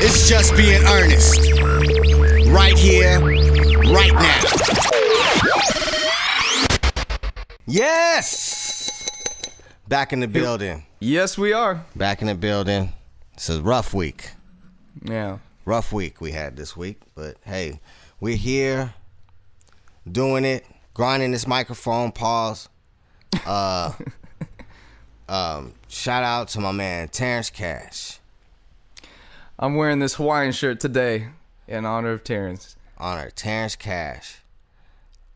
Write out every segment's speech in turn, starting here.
It's just being earnest. Right here, right now. Yes! Back in the building. Yes, we are. Back in the building. It's a rough week. Yeah. Rough week we had this week. But hey, we're here doing it. Grinding this microphone. Pause. Shout out to my man Terrence Cash. I'm wearing this Hawaiian shirt today in honor of Terrence. Honor Terrence Cash,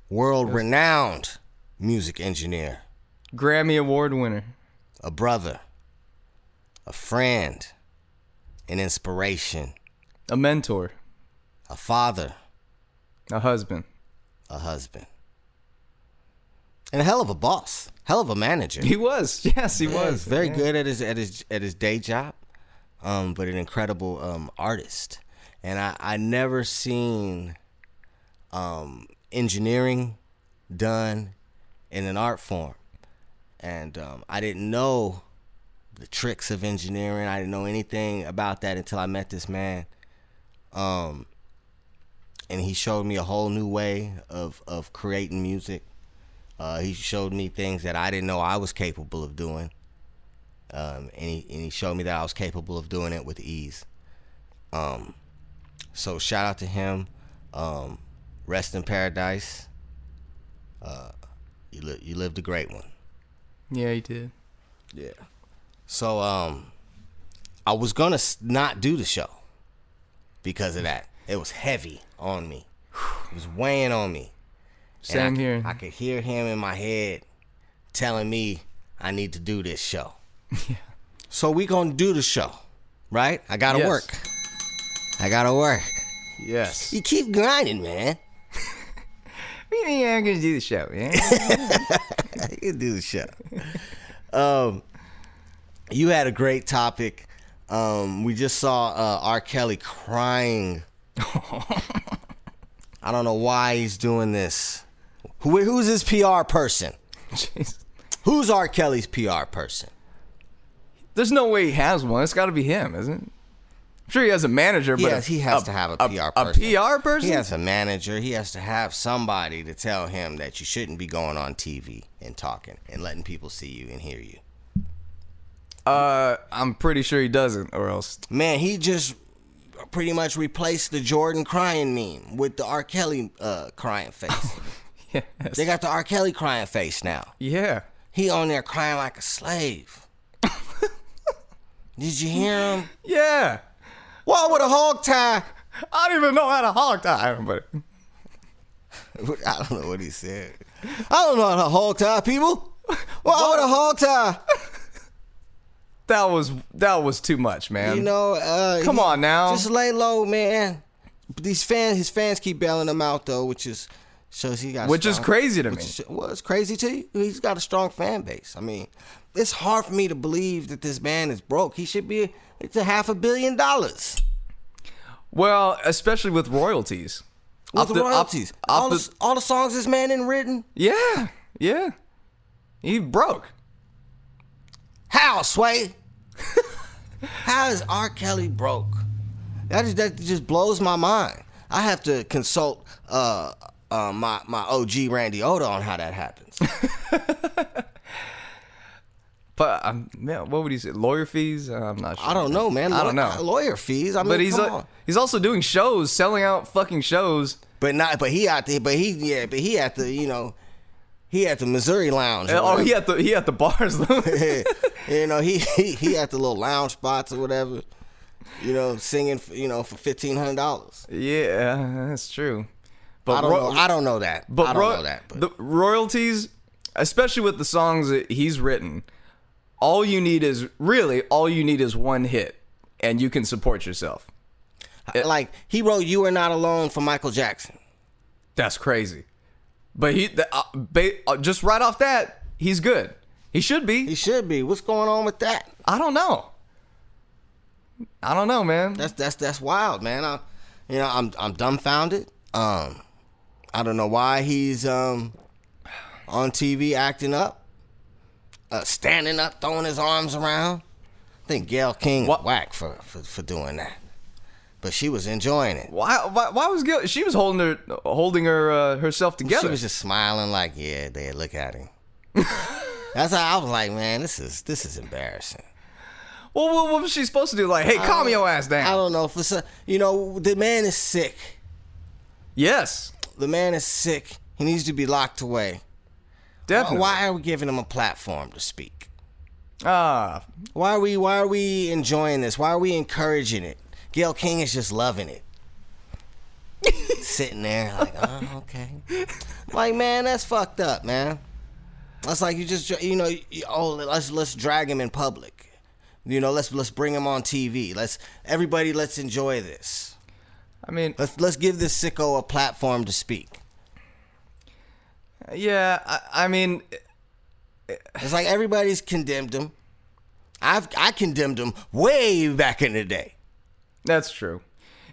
world-renowned music engineer, Grammy Award winner, a brother, a friend, an inspiration, a mentor, a father, a husband, and a hell of a boss, hell of a manager. He was, yes, he was Very good at his day job, but an incredible artist. And I never seen engineering done in an art form, and I didn't know the tricks of engineering. I didn't know anything about that until I met this man, and he showed me a whole new way of creating music. He showed me things that I didn't know I was capable of doing, and he showed me that I was capable of doing it with ease. So shout out to him. Rest in paradise. You lived a great one. Yeah, he did. Yeah. So I was gonna not do the show because of that. It was heavy on me. It was weighing on me. Same here. I could hear him in my head telling me I need to do this show. Yeah. So we gonna do the show, right? I gotta Yes. work. I gotta work. Yes. You keep grinding, man. We think I'm gonna do the show, yeah. You can do the show. You had a great topic. We just saw R. Kelly crying. I don't know why he's doing this. Who's his PR person? Jeez. Who's R. Kelly's PR person? There's no way he has one. It's got to be him, isn't it? I'm sure he has a manager, but He has to have a PR person. A PR person? He has a manager. He has to have somebody to tell him that you shouldn't be going on TV and talking and letting people see you and hear you. I'm pretty sure he doesn't, or else. Man, he just pretty much replaced the Jordan crying meme with the R. Kelly crying face. Yes. They got the R. Kelly crying face now. Yeah. He on there crying like a slave. Did you hear him? Yeah. Why with a hog tie? I don't even know how to hog tie him, but I don't know what he said. I don't know how to hog tie people. Why with a hog tie? that was too much, man. You know, come on now. Just lay low, man. His fans keep bailing him out though, which shows he got. Which is crazy to me. Well, it's crazy to you. He's got a strong fan base. I mean, it's hard for me to believe that this man is broke. He should be. It's $500 million. Well, especially with royalties. With royalties. All the songs this man ain't written. Yeah. He broke. How, Sway? How is R. Kelly broke? That just blows my mind. I have to consult my OG Randy Oda on how that happens. But man, what would he say? Lawyer fees? I'm not sure. I don't know, man. I don't know. Lawyer fees. I mean, But he's also doing shows, selling out fucking shows. But he at the he at the Missouri Lounge. Oh, he at the bars though. You know, he at the little lounge spots or whatever. You know, singing for $1,500. Yeah, that's true. But I don't know that. But I don't know that. The royalties, especially with the songs that he's written, all you need is one hit, and you can support yourself. Like he wrote "You Are Not Alone" for Michael Jackson. That's crazy. But just right off that, he's good. He should be. He should be. What's going on with that? I don't know, man. That's wild, man. I'm dumbfounded. I don't know why he's on TV acting up, standing up, throwing his arms around. I think Gayle King whack for doing that. but she was enjoying it. Why was Gayle? She was holding her herself together. She was just smiling like, yeah, Dad, look at him. That's how I was like, man, this is embarrassing. Well, what was she supposed to do? Like, hey, calm your ass down. I don't know. The man is sick. Yes. The man is sick. He needs to be locked away. Definitely. Why are we giving him a platform to speak? Why are we enjoying this? Why are we encouraging it? Gayle King is just loving it. Sitting there like, oh, okay. Like, man, that's fucked up, man. That's like you just, let's drag him in public. Let's bring him on TV. Let's enjoy this. I mean, let's give this sicko a platform to speak. Yeah, I mean, it's like everybody's condemned him. I condemned him way back in the day. That's true.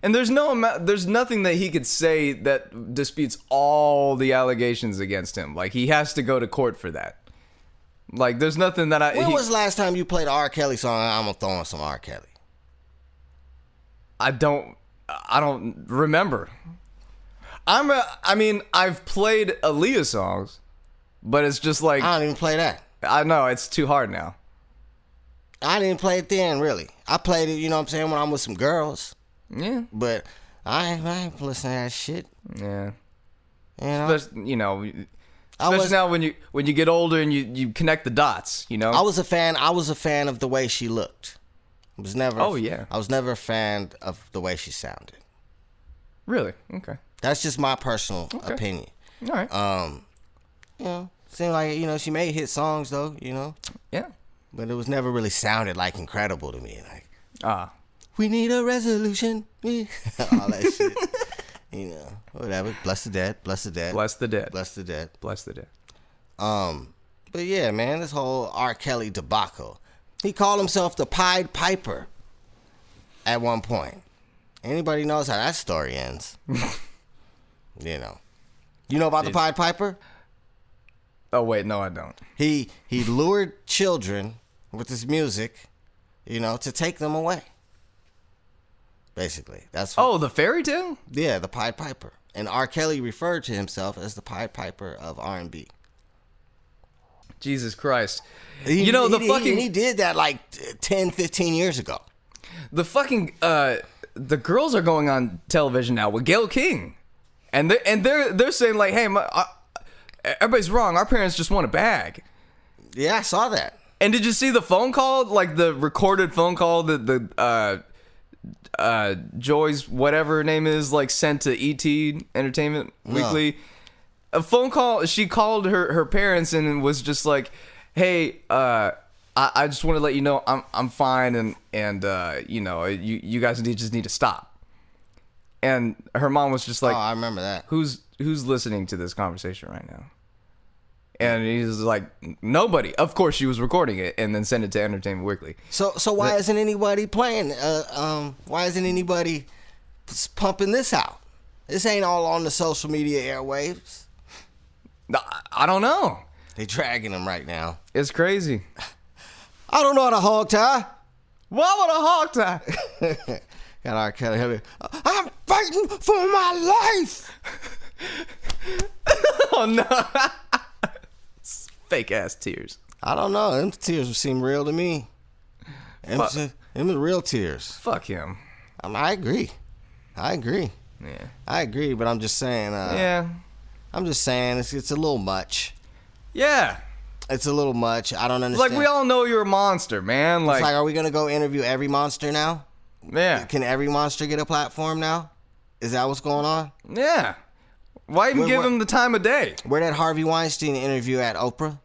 And there's nothing that he could say that disputes all the allegations against him. Like, he has to go to court for that. Like, there's nothing that When was the last time you played an R. Kelly song? I'm gonna throw on some R. Kelly. I don't remember. I've played Aaliyah songs, but it's just like, I don't even play that. I know, it's too hard now. I didn't play it then, really. I played it, when I'm with some girls. Yeah. But I ain't listening to that shit. Yeah. Especially now when you get older and you connect the dots, I was a fan of the way she looked. I was never a fan of the way she sounded. Really? Okay. That's just my personal opinion. All right. Seemed like, she made hit songs though, Yeah. But it was never really sounded like incredible to me. Like, we need a resolution. All that shit. Whatever. Bless the dead. Bless the dead. Bless the dead. Bless the dead. Bless the dead. But yeah, man, this whole R. Kelly debacle. He called himself the Pied Piper at one point. Anybody knows how that story ends. You know about the Pied Piper? Oh wait, no, I don't. He lured children with his music, to take them away. Basically, that's the fairy tale. Yeah, the Pied Piper, and R. Kelly referred to himself as the Pied Piper of R&B. Jesus Christ! He did that like 10, 15 years ago. The fucking the girls are going on television now with Gayle King, and they're saying like, hey, everybody's wrong. Our parents just want a bag. Yeah, I saw that. And did you see the phone call, like the recorded phone call that the Joy's whatever her name is, like, sent to ET Entertainment Weekly? A phone call. She called her parents and was just like, hey, I just want to let you know I'm fine, and you guys just need to stop. And her mom was just like, I remember that. Who's listening to this conversation right now? And he's like, nobody. Of course, she was recording it and then sent it to Entertainment Weekly. So why isn't anybody playing? Why isn't anybody pumping this out? This ain't all on the social media airwaves. I don't know. They dragging him right now. It's crazy. I don't know how to hog tie. What would a hog tie? Got R. Kelly. I'm fighting for my life. Oh no. Fake ass tears. I don't know. Them tears seem real to me. Them are real tears. Fuck him. I agree. Yeah. I agree, but I'm just saying. Yeah. I'm just saying it's a little much. Yeah. It's a little much. I don't understand. Like, we all know you're a monster, man. It's like, are we gonna go interview every monster now? Yeah. Can every monster get a platform now? Is that what's going on? Yeah. Why even give him the time of day? Where that Harvey Weinstein interview at Oprah?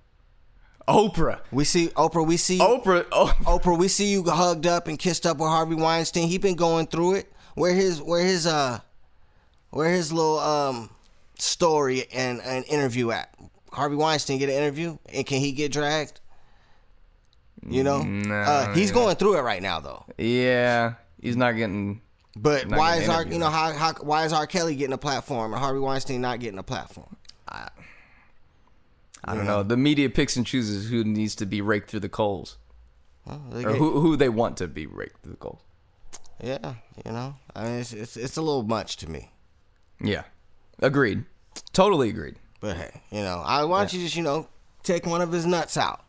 Oprah. We see Oprah, we see you hugged up and kissed up with Harvey Weinstein. He been going through it. Where his little story and interview at? Harvey Weinstein get an interview, and can he get dragged? No. He's going through it right now, though. Yeah, he's not getting. But why is why is R. Kelly getting a platform and Harvey Weinstein not getting a platform? I don't know. The media picks and chooses who needs to be raked through the coals, or who they want to be raked through the coals. Yeah, you know, I mean, it's a little much to me. Yeah, agreed. Totally agreed. But hey, you know, why don't you just, you know, take one of his nuts out?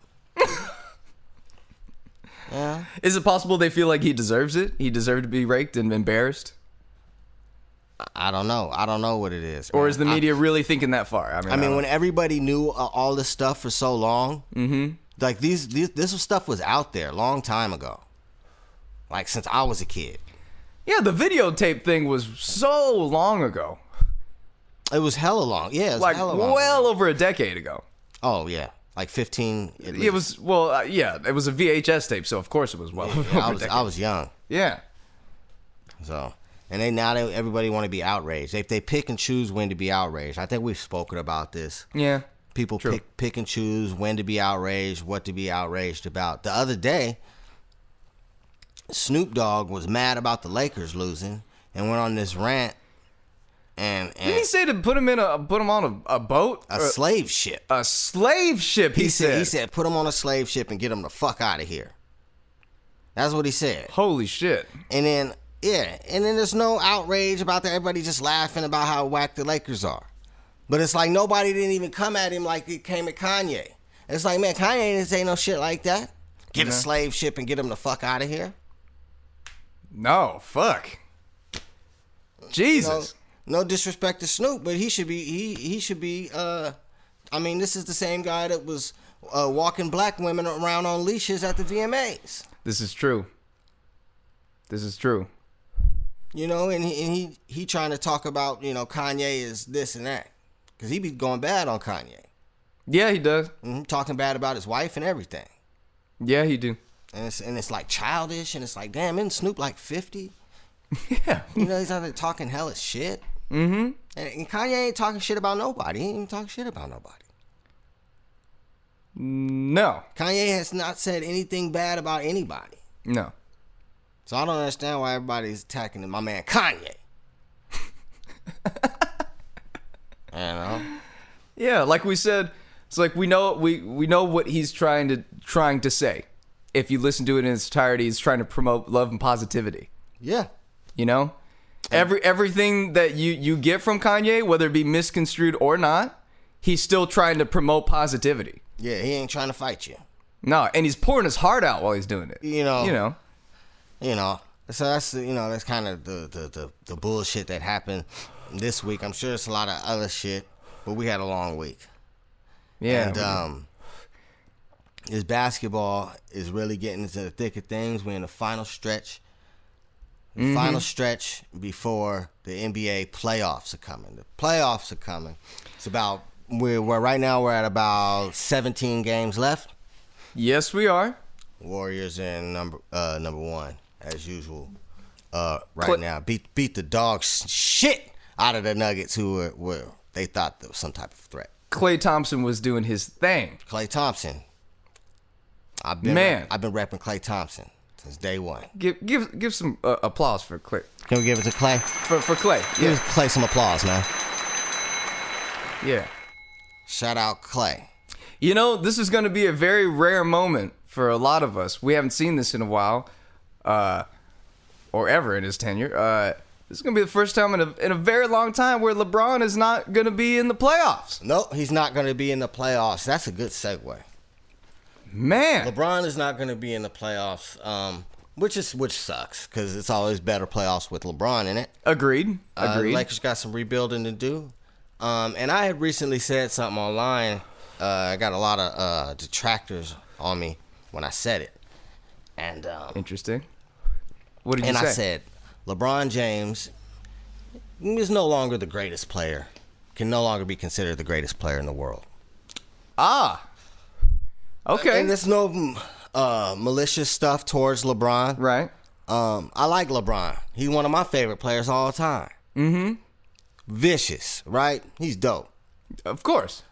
Yeah. Is it possible they feel like he deserves it? He deserved to be raked and embarrassed? I don't know. I don't know what it is. Or man. is the media really thinking that far? I mean, when everybody knew all this stuff for so long, like this stuff was out there a long time ago. Like since I was a kid. Yeah, the videotape thing was so long ago. It was hella long. Yeah, it was Like hella long well ago. over a decade ago. Oh yeah, like 15. At least. It was it was a VHS tape, so of course it was well over a decade. I was young. Yeah. So, and everybody want to be outraged. They pick and choose when to be outraged. I think we've spoken about this. Yeah. People pick and choose when to be outraged, what to be outraged about. The other day, Snoop Dogg was mad about the Lakers losing and went on this rant. And didn't he say to put him on a boat? A slave ship. A slave ship, he said. He said, put him on a slave ship and get him the fuck out of here. That's what he said. Holy shit. And then there's no outrage about that. Everybody just laughing about how whack the Lakers are. But it's like nobody didn't even come at him like it came at Kanye. It's like, man, Kanye didn't say no shit like that. Get a slave ship and get him the fuck out of here. No, fuck. Jesus. No disrespect to Snoop, but he should be I mean, this is the same guy that was walking black women around on leashes at the VMAs. This is true. You know, and he trying to talk about, you know, Kanye is this and that. Because he be going bad on Kanye. Yeah, he does. Talking bad about his wife and everything. Yeah, he do. And it's like childish, and it's like, damn, isn't Snoop like 50? Yeah. You know, he's out there talking hella shit. Mm-hmm. And Kanye ain't talking shit about nobody. He ain't even talking shit about nobody. No. Kanye has not said anything bad about anybody. No. So I don't understand why everybody's attacking my man Kanye. You know? Yeah, like we said, it's like we know what he's trying to say. If you listen to it in its entirety, he's trying to promote love and positivity. Yeah. You know? Everything that you get from Kanye, whether it be misconstrued or not, he's still trying to promote positivity. Yeah, he ain't trying to fight you. No, and he's pouring his heart out while he's doing it. You know. So that's that's kind of the bullshit that happened this week. I'm sure it's a lot of other shit, but we had a long week. Yeah. And this basketball is really getting into the thick of things. We're in the final stretch. The final stretch before the NBA playoffs are coming. The playoffs are coming. It's about we're right now we're at about 17 games left. Yes, we are. Warriors in number one as usual. Now beat the dog shit out of the Nuggets, who were they thought there was some type of threat. Klay Thompson was doing his thing. Klay Thompson. I've been repping Klay Thompson since day one. Give some applause for Klay. Can we give it to Klay? For Klay. Give Yeah. Klay some applause, man. Yeah. Shout out Klay. You know, this is going to be a very rare moment for a lot of us. We haven't seen this in a while, or ever in his tenure. This is going to be the first time in a very long time where LeBron is not going to be in the playoffs. Nope, he's not going to be in the playoffs. That's a good segue. Man. LeBron is not going to be in the playoffs, which sucks because it's always better playoffs with LeBron in it. Agreed. Lakers got some rebuilding to do. And I had recently said something online. I got a lot of detractors on me when I said it. And Interesting. What did you say? And I said, LeBron James is no longer the greatest player. Can no longer be considered the greatest player in the world. Ah. Okay. And there's no malicious stuff towards LeBron. Right. I like LeBron. He's one of my favorite players all the time. Mm-hmm. Vicious, right? He's dope. Of course.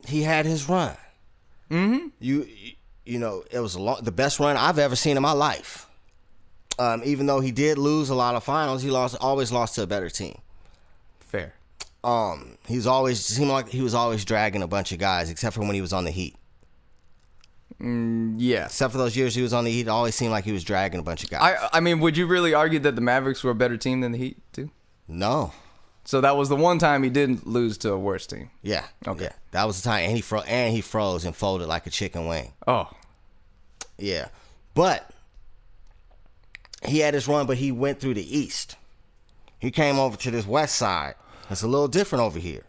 He had his run. Mm-hmm. You know, it was the best run I've ever seen in my life. Even though he did lose a lot of finals, he always lost to a better team. Fair. Seemed like he was always dragging a bunch of guys, except for when he was on the Heat. Yes. Except for those years he was on the Heat, it always seemed like he was dragging a bunch of guys. I mean, would you really argue that the Mavericks were a better team than the Heat, too? No. So that was the one time he didn't lose to a worse team. Yeah. Okay. Yeah. That was the time, and he froze and folded like a chicken wing. Oh. Yeah. But he had his run, but he went through the East. He came over to this West side. It's a little different over here.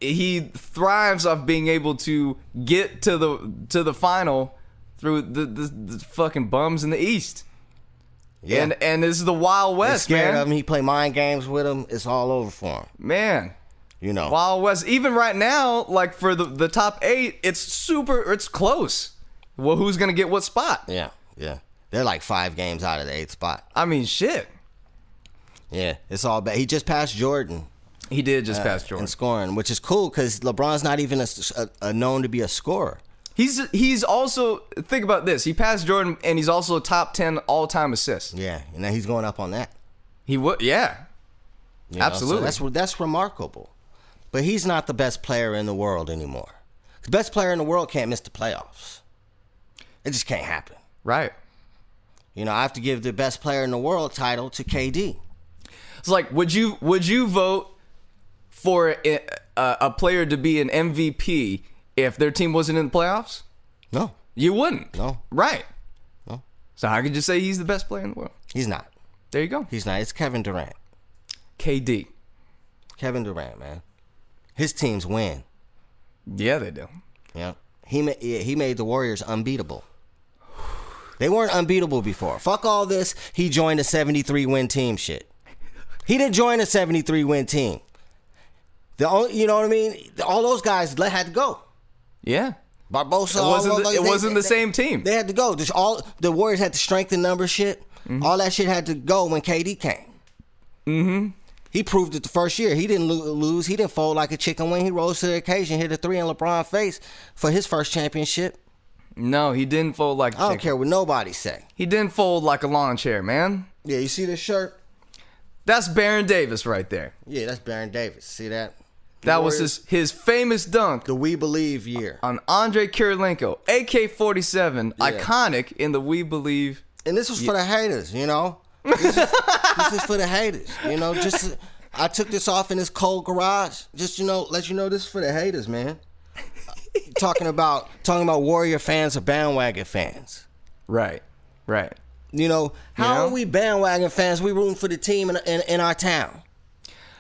He thrives off being able to get to the final through the fucking bums in the East. Yeah. And this is the Wild West, They're scared man. of him. He play mind games with him. It's all over for him. Man. You know. Wild West. Even right now, like for the top 8, it's close. Well, who's gonna get what spot? Yeah. Yeah. They're like 5 games out of the 8th spot. I mean, shit. Yeah. It's all bad. He just passed Jordan. He did just pass Jordan in scoring, which is cool because LeBron's not even a known to be a scorer. He's also, think about this. He passed Jordan, and he's also top 10 all-time assists. Yeah, and now he's going up on that. He would, yeah. You know, Absolutely. So that's remarkable. But he's not the best player in the world anymore. The best player in the world can't miss the playoffs. It just can't happen. Right. You know, I have to give the best player in the world title to KD. It's like, would you vote for a player to be an MVP if their team wasn't in the playoffs? No. You wouldn't. No. Right. No. So how could you say he's the best player in the world? He's not. There you go. He's not. It's Kevin Durant. KD. Kevin Durant, man. His teams win. Yeah, they do. Yeah. He made the Warriors unbeatable. They weren't unbeatable before. Fuck all this. He joined a 73-win team shit. He didn't join a 73-win team. You know what I mean? All those guys had to go. Yeah. Barbosa. It wasn't the same team. They had to go. The Warriors had to strengthen number shit. Mm-hmm. All that shit had to go when KD came. Mm-hmm. He proved it the first year. He didn't lose. He didn't fold like a chicken wing. He rose to the occasion, hit a 3 in LeBron's face for his first championship. No, he didn't fold like a chicken. I don't care what nobody say. He didn't fold like a lawn chair, man. Yeah, you see this shirt? That's Baron Davis right there. Yeah, that's Baron Davis. See that? That was his famous dunk. The We Believe year. On Andre Kirilenko, AK-47, Yeah. iconic in the We Believe. And this was for the haters, you know? This is for the haters, you know? I took this off in this cold garage. Just, let you know this is for the haters, man. talking about Warrior fans or bandwagon fans. Right. How are we bandwagon fans? We rooting for the team in our town.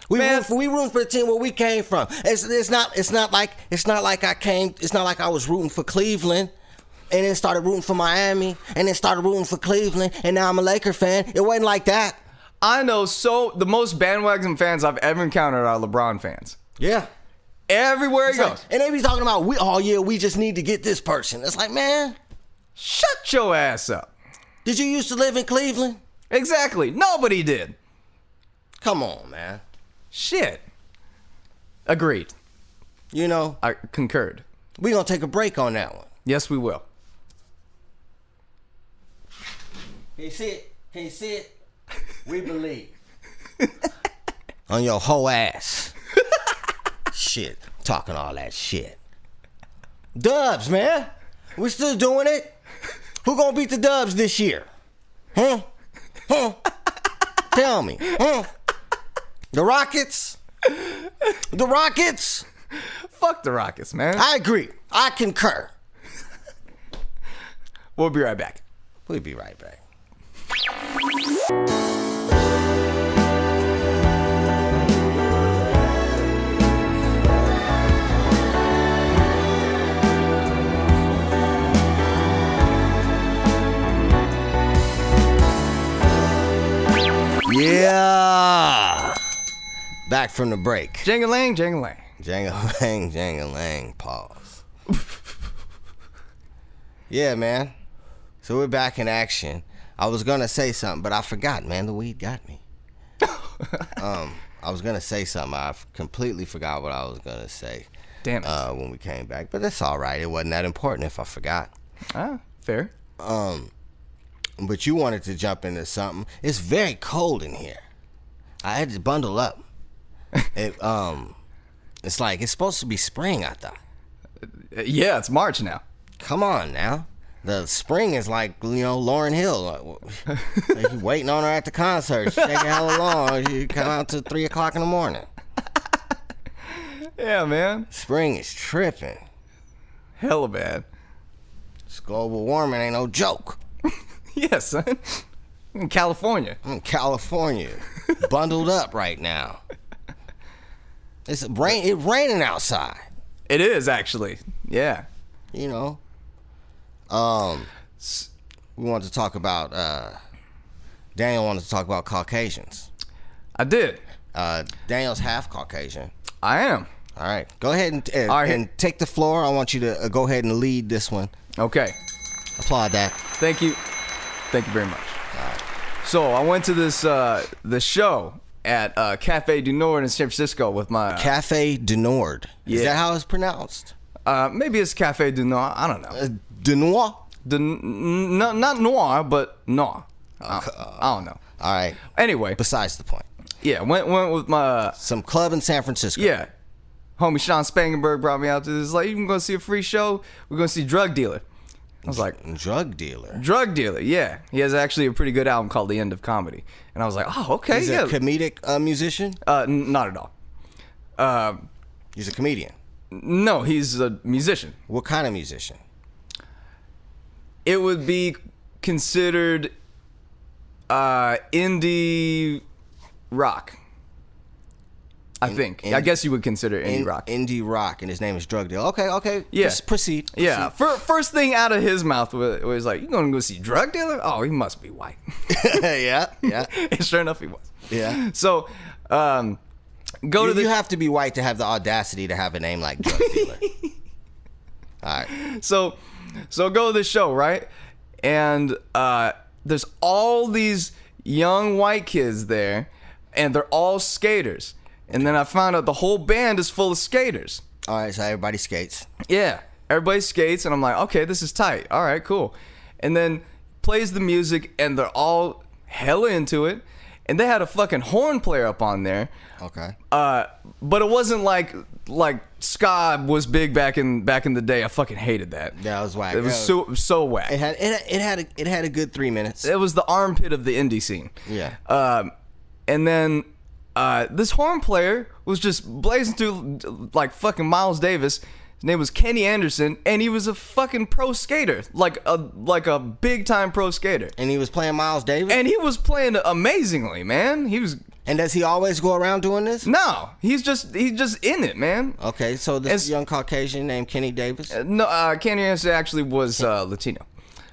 We rooting for the team where we came from. It's not like I was rooting for Cleveland and then started rooting for Miami and then started rooting for Cleveland and now I'm a Laker fan. It wasn't like that. I know. So the most bandwagon fans I've ever encountered are LeBron fans. Yeah. Everywhere he goes. And they be talking about we just need to get this person. It's like, man, shut your ass up. Did you used to live in Cleveland? Exactly. Nobody did. Come on, man. Shit. Agreed. I concurred. We're going to take a break on that one. Yes, we will. Can you see it? We believe. On your whole ass. Shit. Talking all that shit. Dubs, man. We still doing it? Who gonna beat the Dubs this year? Huh? Tell me. Huh? The Rockets? The Rockets? Fuck the Rockets, man. I agree. I concur. We'll be right back. We'll be right back. Yeah. Back from the break. Jang-a-lang, jang-a-lang. Jang-a-lang, jang-a-lang. Pause. Yeah, man. So we're back in action. I was gonna say something, but I forgot, man. The weed got me. I was gonna say something. I completely forgot what I was gonna say. Damn it. When we came back, but that's all right. It wasn't that important if I forgot. Fair. But you wanted to jump into something. It's very cold in here. I had to bundle up. It's like it's supposed to be spring, I thought. Yeah, it's March now. Come on now. The spring is like, Lauryn Hill. Like, you waiting on her at the concert. She taking hella long. You come out to 3 o'clock in the morning. Yeah, man. Spring is tripping. Hella bad. This global warming ain't no joke. Yeah, son. I'm in California. Bundled up right now. It's raining outside. It is, actually. Yeah. We wanted to talk about Daniel wanted to talk about Caucasians. I did. Daniel's half Caucasian. I am. All right, go ahead and take the floor. I want you to go ahead and lead this one. Okay. Applaud that. Thank you very much. All right. So I went to the show at Cafe du Nord in San Francisco with my Cafe du Nord. Yeah. Is that how it's pronounced? Maybe it's Cafe du Nord. I don't know. Du Nord? Not noir, but noir. I don't know. All right. Anyway, Besides the point. yeah, went with my Some club in San Francisco. yeah. Homie Sean Spangenberg brought me out to this. Like, you can go see a free show. We're gonna see Drug Dealer. I was like, Drug dealer. Drug Dealer, yeah. He has actually a pretty good album called The End of Comedy. And I was like, oh, okay, He's yeah. a comedic musician? Not at all. He's a comedian. No, he's a musician. What kind of musician? It would be considered indie rock. I think. I guess you would consider indie rock. Indie rock, and his name is Drug Dealer. Okay. Yeah. Proceed. Yeah. First thing out of his mouth was like, "You gonna go see Drug Dealer? Oh, he must be white." Yeah. And sure enough, he was. Yeah. So, You have to be white to have the audacity to have a name like Drug Dealer. All right. So go to the show, right? And there's all these young white kids there, and they're all skaters. And then I found out the whole band is full of skaters. All right, so everybody skates. Yeah, everybody skates, and I'm like, okay, this is tight. All right, cool. And then plays the music, and they're all hella into it. And they had a fucking horn player up on there. Okay. But it wasn't like ska was big back in the day. I fucking hated that. Yeah, it was whack. It was so whack. It had a good 3 minutes. It was the armpit of the indie scene. Yeah. And then this horn player was just blazing through like fucking Miles Davis. His name was Kenny Anderson, and he was a fucking pro skater, like a big time pro skater. And he was playing Miles Davis. And he was playing amazingly, man. He was. And does he always go around doing this? No, he's just in it, man. Okay, so this young Caucasian named Kenny Davis. No, Kenny Anderson actually was Latino.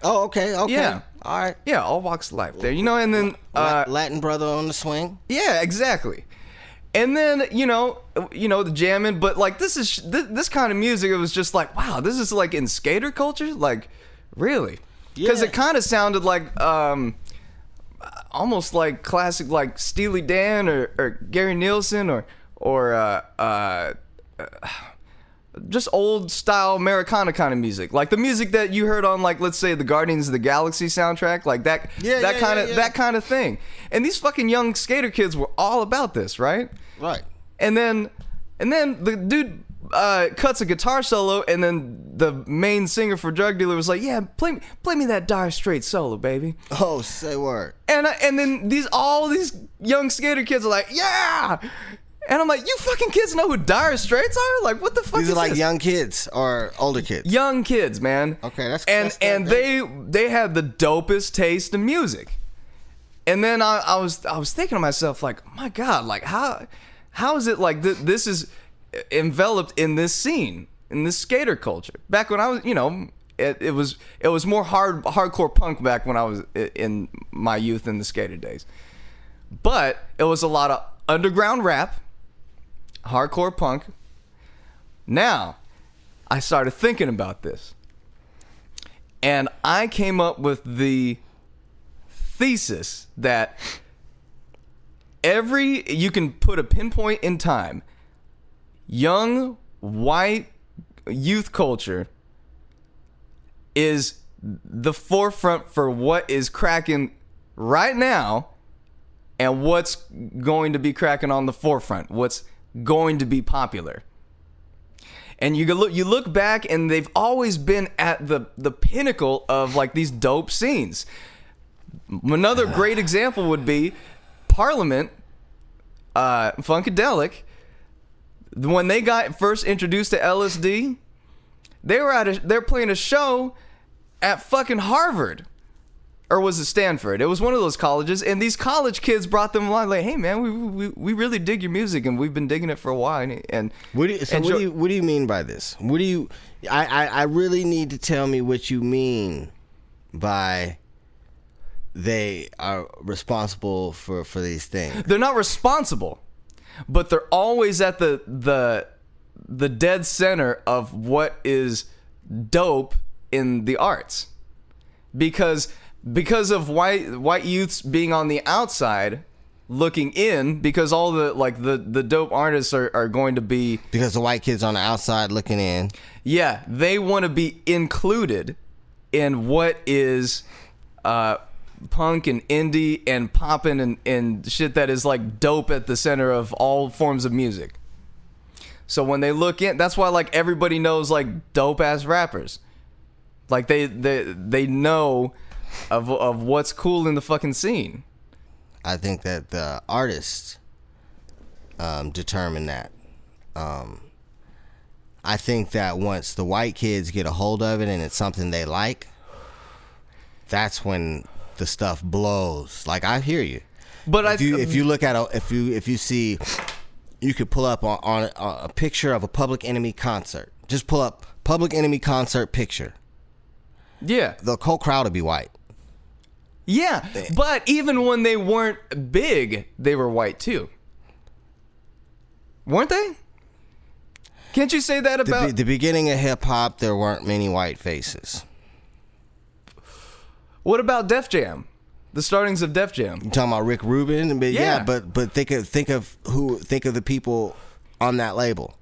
Oh, okay. Yeah. All right. Yeah, all walks of life there, and then Latin brother on the swing. Yeah, exactly. And then the jamming, but like this kind of music, it was just like, wow, this is like in skater culture, like really, because it kind of sounded like almost like classic, like Steely Dan or Gary Nielsen or just old style Americana kind of music, like the music that you heard on, like, let's say the Guardians of the Galaxy soundtrack, like that kind of thing. And these fucking young skater kids were all about this, right? Right. And then the dude cuts a guitar solo, and then the main singer for Drug Dealer was like, "Yeah, play me that Dire Straits solo, baby." Oh, say word. And then all these young skater kids are like, "Yeah." And I'm like, you fucking kids know who Dire Straits are? Like, what the fuck These is are like this? young kids or older kids? Young kids, man. Okay, that's and they had the dopest taste in music. And then I was thinking to myself, like, my God, like how is it like this is enveloped in this scene, in this skater culture? Back when I was, it was more hardcore punk back when I was in my youth in the skater days. But it was a lot of underground rap, hardcore punk. Now, I started thinking about this, and I came up with the thesis that you can put a pinpoint in time, young white youth culture is the forefront for what is cracking right now and what's going to be cracking on the forefront, what's going to be popular. And you look back, and they've always been at the pinnacle of like these dope scenes. Another great example would be Parliament, Funkadelic. When they got first introduced to LSD, they're playing a show at fucking Harvard. Or was it Stanford? It was one of those colleges, and these college kids brought them along, like, "Hey, man, we really dig your music, and we've been digging it for a while." And what do you mean by this? What do you? I really need to tell me what you mean by they are responsible for these things. They're not responsible, but they're always at the dead center of what is dope in the arts, because of white youths being on the outside looking in, because all the dope artists are going to be, because the white kids on the outside looking in. Yeah, they want to be included in what is punk and indie and poppin' and shit that is like dope at the center of all forms of music. So when they look in, that's why like everybody knows like dope ass rappers. Like they know of what's cool in the fucking scene. I think that the artists determine that. I think that once the white kids get a hold of it and it's something they like, that's when the stuff blows. Like, I hear you, but if you look at if you see, you could pull up on a picture of a Public Enemy concert. Just pull up Public Enemy concert picture. Yeah, the whole crowd would be white. Yeah, but even when they weren't big, they were white too. Weren't they? Can't you say that about the beginning of hip hop? There weren't many white faces. What about Def Jam? The startings of Def Jam. You talking about Rick Rubin? But yeah, but think of the people on that label.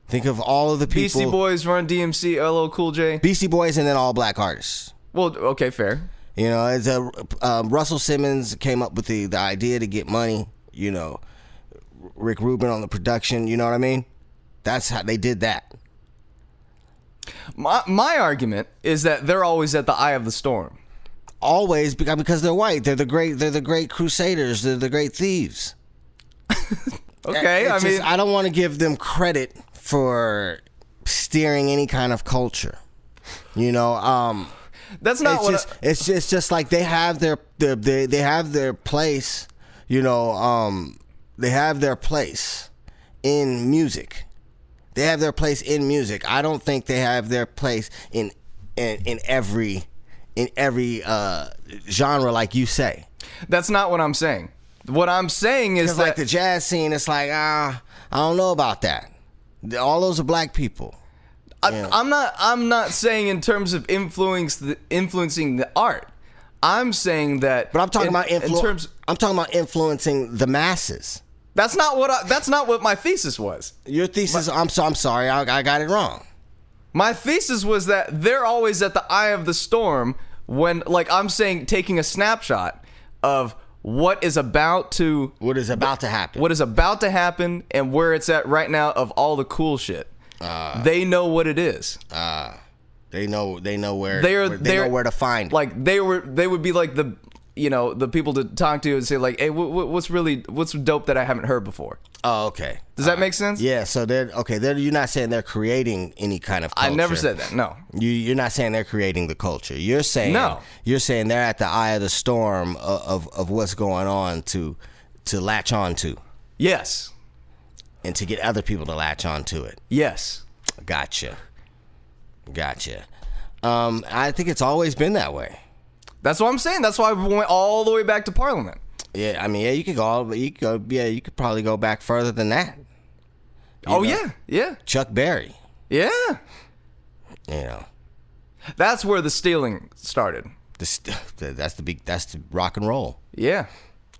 Think of all of the people. Beastie Boys, Run DMC, LL Cool J. Beastie Boys, and then all black artists. Well, okay, fair. You know, as Russell Simmons came up with the idea to get money. You know, Rick Rubin on the production. You know what I mean? That's how they did that. My argument is that they're always at the eye of the storm. Always, because they're white. They're the great crusaders. They're the great thieves. Okay, I don't want to give them credit for steering any kind of culture. You know, that's not it's just like they have their place. You know, they have their place in music. They have their place in music. I don't think they have their place in every genre, like you say. That's not what I'm saying. What I'm saying is that, like, the jazz scene, it's like, I don't know about that. All those are black people. I'm not saying in terms of influencing the art. I'm saying that. But I'm talking I'm talking about influencing the masses. That's not what my thesis was. Your thesis. I'm sorry. I got it wrong. My thesis was that they're always at the eye of the storm when, like, I'm saying, taking a snapshot of what is about to happen and where it's at right now of all the cool shit. They know what it is. They know where they know where to find it. Like, they would be like the people to talk to and say, like, hey, what's dope that I haven't heard before? Oh, okay. Does that make sense? Yeah. So you're not saying they're creating any kind of culture. I never said that. No. You're not saying they're creating the culture. You're saying no. You're saying they're at the eye of the storm of what's going on to latch on to. Yes. And to get other people to latch on to it. Yes. Gotcha. I think it's always been that way. That's what I'm saying. That's why we went all the way back to Parliament. Yeah, I mean, yeah, you could probably go back further than that. Yeah. Chuck Berry. Yeah. You know. That's where the stealing started. That's the rock and roll. Yeah.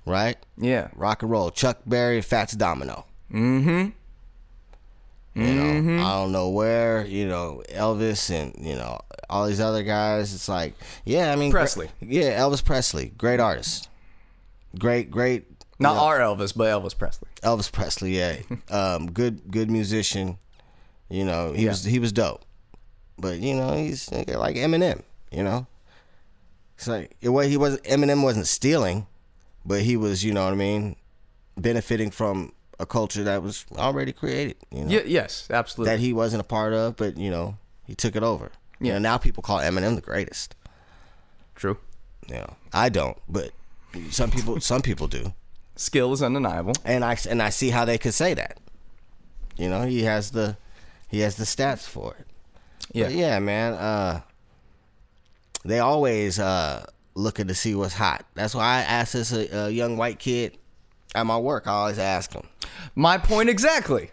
Right? Yeah. Rock and roll. Chuck Berry, Fats Domino. Mm-hmm. You know, I don't know where, you know, Elvis and, you know, all these other guys. It's like, yeah, I mean, Presley. Elvis Presley, great artist. Great. Not our Elvis, but Elvis Presley. Elvis Presley, yeah. Good musician. You know, he was dope. But you know, he's like Eminem. You know, it's like Eminem wasn't stealing, but he was, you know what I mean, benefiting from a culture that was already created. You know? Yes, absolutely. That he wasn't a part of, but you know, he took it over. Yeah. You know, now people call Eminem the greatest. True. You know, I don't, but some people do. Skill is undeniable. And I see how they could say that. You know, he has the stats for it. Yeah. But yeah, man. They always looking to see what's hot. That's why I asked this a young white kid at my work. I always ask him. My point exactly.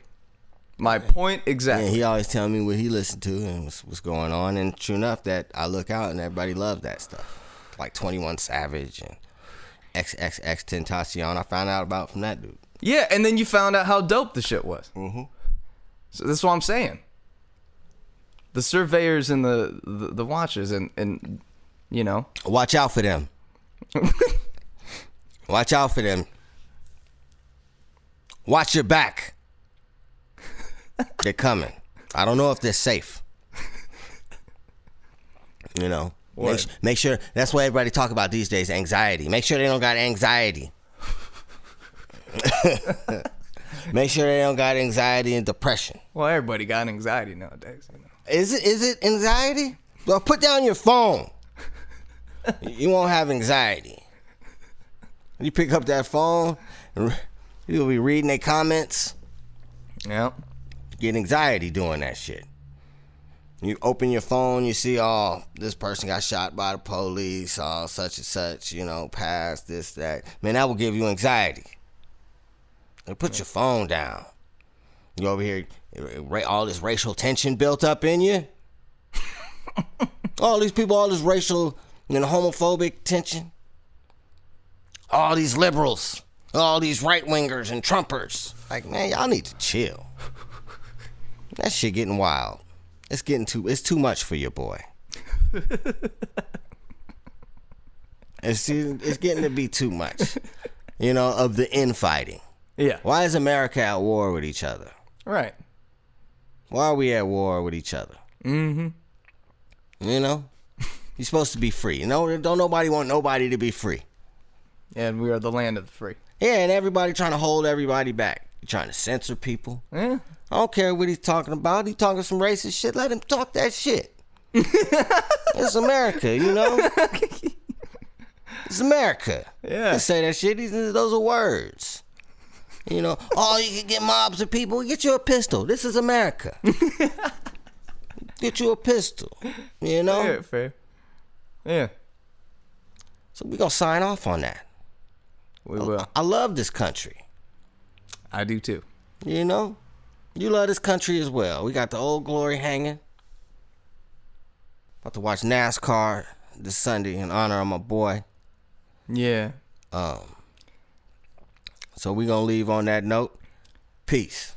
And he always tell me what he listened to and what's going on. And true enough, that I look out and everybody loves that stuff, like 21 Savage and XXX Tentacion. I found out about from that dude. Yeah, and then you found out how dope the shit was. Mm-hmm. So that's what I'm saying. The surveyors and the watchers and you know. Watch out for them. Watch out for them. Watch your back. They're coming. I don't know if they're safe. You know. Make sure. That's what everybody talk about these days, anxiety. Make sure they don't got anxiety. Make sure they don't got anxiety and depression. Well, everybody got anxiety nowadays. You know. Is it anxiety? Well, put down your phone. You won't have anxiety. You pick up that phone, you'll be reading their comments. Yeah. Get anxiety doing that shit. You open your phone, you see, oh, this person got shot by the police, oh, such and such, you know, past this, that. Man, that will give you anxiety. Put your phone down. You over here, all this racial tension built up in you. All these people, all this racial and homophobic tension. All these liberals, all these right-wingers and Trumpers. Like, man, y'all need to chill. That shit getting wild. It's too much for your boy. It's getting to be too much, of the infighting. Yeah. Why is America at war with each other? Right. Why are we at war with each other? Mm-hmm. You're supposed to be free. Don't nobody want nobody to be free. And we are the land of the free. Yeah, and everybody trying to hold everybody back. You're trying to censor people. Yeah. I don't care what he's talking about. He's talking some racist shit. Let him talk that shit. It's America, It's America. Yeah. You say that shit. Those are words. Oh, you can get mobs of people. Get you a pistol. This is America. Get you a pistol. Yeah, fair. Yeah. So we're going to sign off on that. We will. I love this country. I do too. You love this country as well. We got the Old Glory hanging. About to watch NASCAR this Sunday in honor of my boy. Yeah. So we're going to leave on that note. Peace.